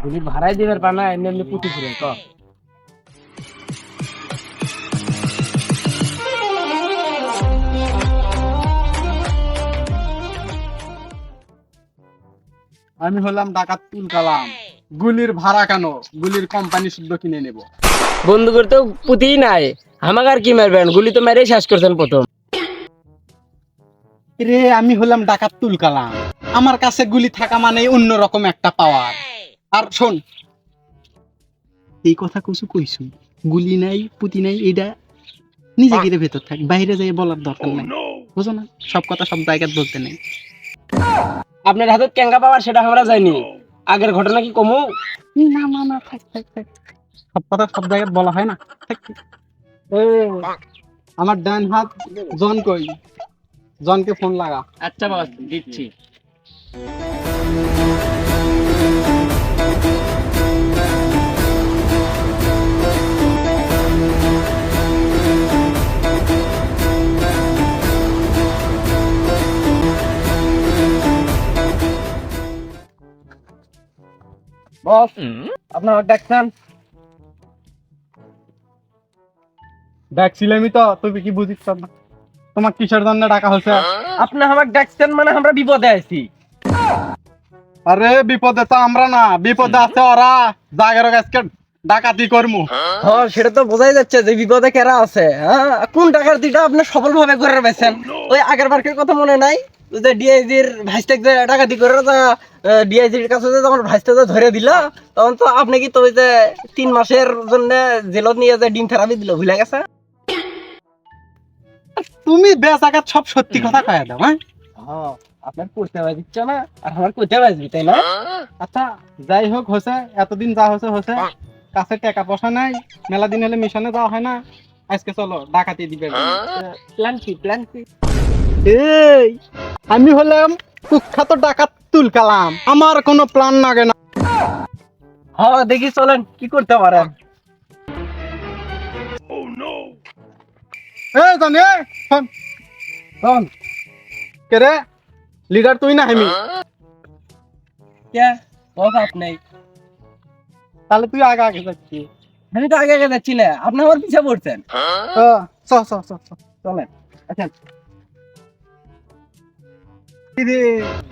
গুলির ভাড়াই দিবার পানা এমনি এমনি পুঁতি ঘুরে ক আমি হলাম ডাকাতুল কালাম। গুলির ভাড়া কেন? গুলির কোম্পানি শুদ্ধ কিনে নেব। বন্ধু করতে পুঁতি নাই, আমাকে আর কি মারবেন? গুলি তো মেরেই শেষ করছেন প্রথম। রে আমি হলাম ডাকাতুল কালাম, আমার কাছে গুলি থাকা মানে অন্যরকম একটা পাওয়ার। আর শোন, এই কথা কইছু গুলি নাই পুঁতি নাই, এটা নিজে গিরে ভেতর থাক, বাইরে যাই বলার দরকার নাই। বুঝো না, সব কথা সব জায়গায় বলতে নেই। আপনার হাতে কেঙ্গা পাওয়ার সেটা আমরা যাইনি, আগের ঘটনা কি কমু? না না না, থাক থাক থাক, সব কথা সব জায়গায় বলা হয় না। থাক, থাক। এ, আমার ডান হাত জন কই? জনকে ফোন লাগা। আচ্ছা বাবা, দিচ্ছি। বস, আপনার ডাকছেন? দেখছিলামই তো, তুমি কি বুঝিস না? তোমার কিসের জন্য ডাকা হয়েছে? আপনি আমাকে ডাকছেন মানে আমরা বিপদে আছি। আরে বিপদে তো আমরা না, বিপদে আছে ওরা। জাগের কাছে ডাকাতি করমু। হ্যাঁ, সেটা তো বোঝাই যাচ্ছে যে বিপদে কেরা আছে। হ্যাঁ, কোন টাকার দিটা আপনি সফল ভাবে করে বেছেন? ওই আগের বারকের কথা মনে নাই যে ডিআইজির ভাইস্টেক যে ডাকাতি করে ডিআইজির কাছে যে আমার ভাইস্টেক ধরে দিল, তখন তো আপনি কি তো ওই যে 3 মাসের জন্য জেলত নিয়ে যে ডিম থেরাপি দিল, ভুলে গেছে? তুমি বেচাকাত সব সত্যি কথা কয়ে দাও। হ্যাঁ, হ্যাঁ, আপনার করতে পারছি না আর আমার করতে পারছি, তাই না? আচ্ছা যাই হোক, হয়েছে এতদিন যা হয়েছে হয়েছে। কাছে টাকা পয়সা নাই, মেলা দিন হলে মিশনে যাওয়া হয় না। আজকে চলো ডাকাতি দিবে। প্ল্যান কি, প্ল্যান কি? এই আমি হলাম কুখ্যাত ডাকাতুল কালাম, আমার কোনো প্ল্যান লাগে না। হ্যাঁ, দেখি চলেন কি করতে পারেন। এই জানি শোন শোন, কে রে? লিডার তুই না আমি? কে বস? আপনি? তাহলে তুই আগে আগে যাচ্ছি। আমি তো আগে আগে যাচ্ছি না, আপনি আমার পিছে পড়ছেন। চ চ চ চ, চলেন। আচ্ছা, দিদি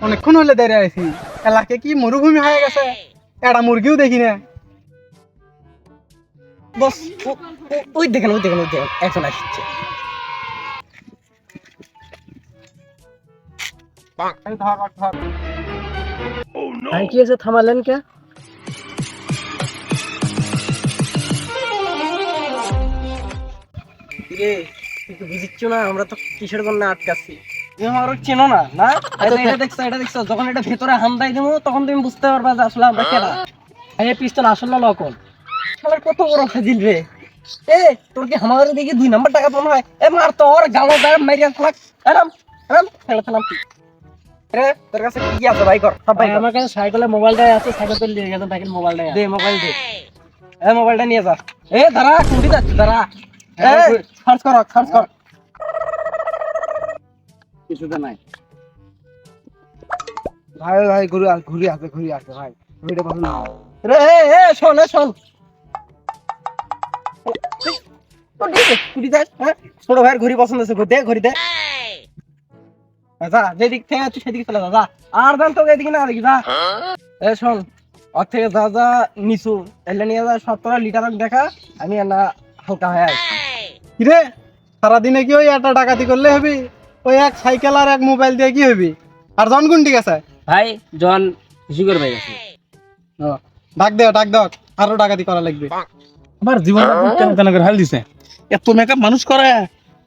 অনেকক্ষণ হলে দাঁড়িয়ে আছি। এলাকে কি মরুভূমি হয়ে গেছে? একটা মুরগিও দেখি না। বস, ওই দেখেন, ওই দেখেন, ওই দেখেন, এখন আসছে। এই ধর ধর ধর। ভাই কি আছে, থামালেন কে? রে, তুই তো বুঝিচ্ছ না আমরা তো কিসের জন্য আটকাচ্ছি? তুমি আমার চেনো না, না? এটা দেখছো, এটা দেখছো, যখন এটা ভেতরে হামদাই দেবো তখন তুমি বুঝতে পারবা যে আসলে আমরা কেনা। এই পিস্তল আসলে লকল। শালার কত বড় ফাজিল রে! এ, তোর কি আমার দেখি 2 নাম্বার টাকা পানো হয়? এ মার তোর গালো দাঁড় মাইরা ফেলাক। আরাম আরাম খেলা ফেলাম তুই। রে, তোর কাছে কি আছে ভাই? কর সব ভাই। আমার কাছে সাইকেলে মোবাইলটাই আছে, সাইকেল তো নিয়ে গেছে, সাইকেল মোবাইলটাই দে, মোবাইল দে। এ মোবাইলটা নিয়ে যা। এ দাঁড়া, কুড়ি যাচ্ছে, দাঁড়া। এ সার্চ কর, সার্চ কর। কিছুতে নাই ভাই ভাই, ঘুরি আছে ভাই। ভিডিও পছন্দ না। রে এ শোন, এ শোন। কুড়ি দেখ, হ্যাঁ? ছোট ভাইয়ের ঘড়ি পছন্দ আছে, দে ঘড়ি দে। যা, যেদিক থেকে তুই সেদিকে চলে যা, যা। আর দান তো এদিকে না, দেখি যা। এ শোন, ওর থেকে যা যা নিচু এলে নিয়ে যা, 17 লিটার দেখা। আমি না হালকা হয়ে আসি। কিরে, সারাদিনে কি ওই একটা ডাকাতি করলে হবি? ওই এক সাইকেল আর এক মোবাইল দিয়ে কি হবি? আর জন কোন ঠিক আছে? ভাই জন জিগর ভাই আছে। ডাক দেও ডাক দেও, আরো ডাকাতি করা লাগবে। আমার জীবন কেন কেন করে হাল দিছে। এত মেকআপ মানুষ করে,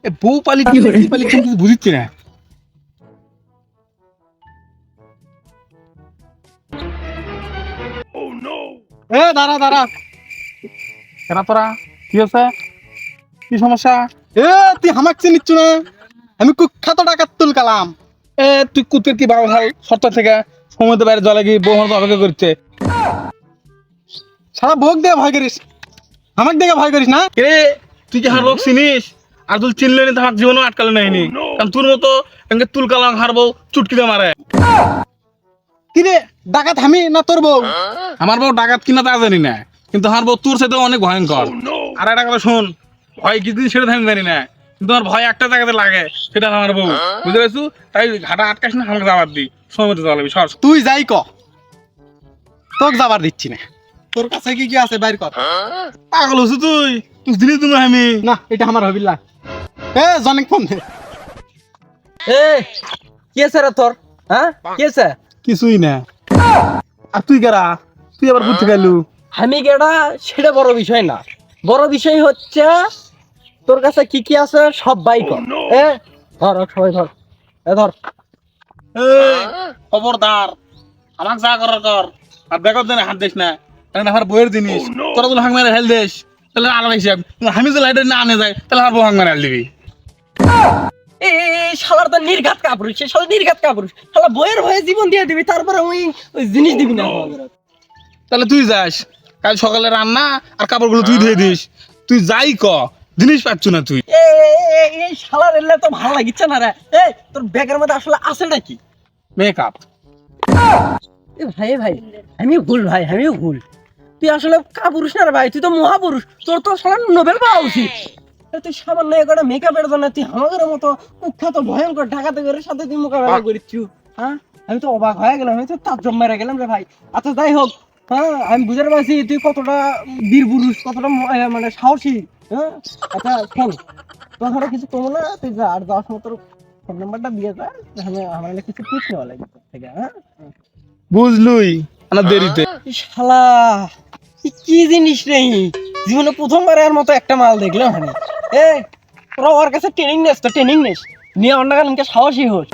এ বউ পালি কি করে পালি কিছু বুঝিচ্ছি না। এ দাঁড়া দাঁড়া, কেনা তোরা কি আছে, কি সমস্যা? এ তুই হামাক চিনিচ্ছ না? আমি কুখ্যাত ডাকাতুল কালাম। এ তুই কুতের কি বাবা হাল সত্তর থেকে সমুদ্র বাইরে জলে গিয়ে বউ অপেক্ষা করছে। সারা ভোগ দিয়ে ভয় করিস, হামাক দেখে ভয় করিস না? কে তুই কি হারবো চিনিস? আর তুই চিনলে নি তো আমার জীবনও আটকালে নাইনি, কারণ তোর মতো তুল কালাম হারবো চুটকিতে মারে। কিরে ডাকাত আমি না তোর বউ? আমার বউ ডাকাত কিনা তা জানি না, কিন্তু আমার বউ তোর সাথে অনেক ভয়ঙ্কর। আর একটা কথা শোন, ভয় কিছুদিন সেটা আমি জানি না, কিন্তু আমার ভয় একটা জায়গাতে লাগে, সেটা আমার বউ। বুঝতে পারছু? তাই ঘাটা আটকাস না, আমাকে যাবার দি, সময় মতো যাওয়া লাগবে। সর। তুই যাই ক, তোকে যাবার দিচ্ছি না। তোর কাছে কি কি আছে বাইর কর। পাগল হচ্ছু তুই? তুই দিলি তুমি আমি না এটা আমার হবিল্লা। এ জনেক ফোন দে। এ কি আছে রে তোর? হ্যাঁ কি আছে? কিছুই না। আর তুই কারা? তুই আবার ঘুরতে গেলু? আমি কেডা সেটা বড় বিষয় না, বড় বিষয় হচ্ছে তোর কাছে কি কি আছে সব বাই কর। এ ধর সবাই ধর, এ ধর। খবরদার, আমাকে যা করার কর, আর বেকর দিনে হাত দিস না, কারণ আমার বইয়ের জিনিস। তোরা যদি হাঁক মেরে হেল দিস তাহলে আলাদা হিসাব, আমি যদি লাইটার না আনে যাই তাহলে আমার বউ হাঁক মেরে হেল দিবি। এ শালার তো নির্ঘাত কাপুরুষ, সে শালা নির্ঘাত কাপুরুষ, শালা বইয়ের হয়ে জীবন দিয়ে দিবি, তারপরে ওই জিনিস দিবি না আমাদের। তাহলে তুই যাস, কাল সকালে রান্না আর কাপড়গুলো তুই ধুয়ে দিস। তুই যাই ক, জিনিস পাচ্ছ না তুই। এই শালার এলে তো ভালো লাগিচ্ছে না রে। এ তোর ব্যাগের মধ্যে আসলে আছে নাকি? মেকআপ। এ ভাই ভাই, আমিও ভুল ভাই, আমিও ভুল। তুই আসলে কাপুরুষ না রে ভাই, তুই তো মহাপুরুষ, তোর তো শালা নোবেল পাওয়া উচিত। এ তুই সামান্য একটা মেকআপের জন্য তুই আমাদের মতো কুখ্যাত ভয়ঙ্কর ডাকাতের সাথে তুই মোকাবেলা করিচ্ছু। হ্যাঁ আমি তো অবাক হয়ে গেলাম, আমি তো তাজ্জব মেরে গেলাম রে ভাই। আচ্ছা যাই হোক, হ্যাঁ আমি বুঝতে পারছি তুই কতটা বীর পুরুষ, কতটা মানে সাহসী। হ্যাঁ আচ্ছা শোন, তোর ধরো কিছু কমো না, তুই যা, আর যাওয়ার সময় তোর ফোন নাম্বারটা দিয়ে যা, আমার কিছু টিপস নেওয়া লাগবে তোর থেকে। হ্যাঁ বুঝলুই, আমার দেরিতে। শালা কি জিনিস নেই, জীবনে প্রথমবারের মতো একটা মাল দেখলাম আমি। এ তোরা ওর কাছে ট্রেনিং নেস, তো ট্রেনিং নেস নিয়ে অন্য কারণকে সাহসী হোস।